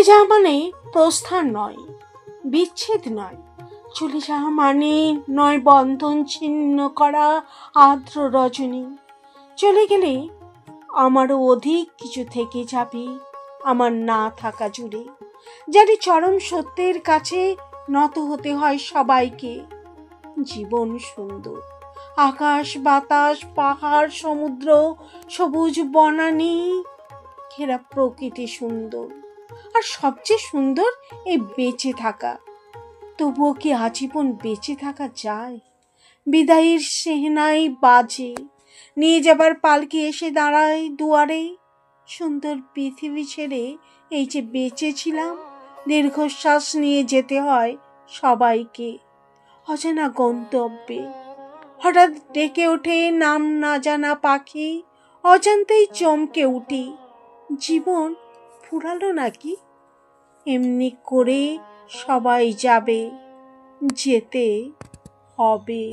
যাওয়া মানে প্রস্থান নয়, বিচ্ছেদ নয়। চলে যাওয়া মানে নয় বন্ধন ছিন্ন করা আর্দ্র রজনী। চলে গেলে আমারও অধিক কিছু থেকে যাবে আমার না থাকা জুড়ে। জানি চরম সত্যের কাছে নত হতে হয় সবাইকে। জীবন সুন্দর, আকাশ বাতাস পাহাড় সমুদ্র সবুজ বনানী ঘেরা প্রকৃতি সুন্দর। আর সবচেয়ে সুন্দর এই বেঁচে থাকা। তবুও কি আজীবন বেঁচে থাকা যায়? বিদায়ের সেহনাই বাজে, নিয়ে যাবার পালকি এসে দাঁড়ায় দুয়ারে। সুন্দর পৃথিবী ছেড়ে এই যে বেঁচে ছিলাম, দীর্ঘশ্বাস নিয়ে যেতে হয় সবাইকে অজানা গন্তব্যে। হঠাৎ ডেকে ওঠে নাম না জানা পাখি, অজান্তেই চমকে উঠি। জীবন ফুরালো নাকি? এমনি করে সবাই যাবে, যেতে হবে।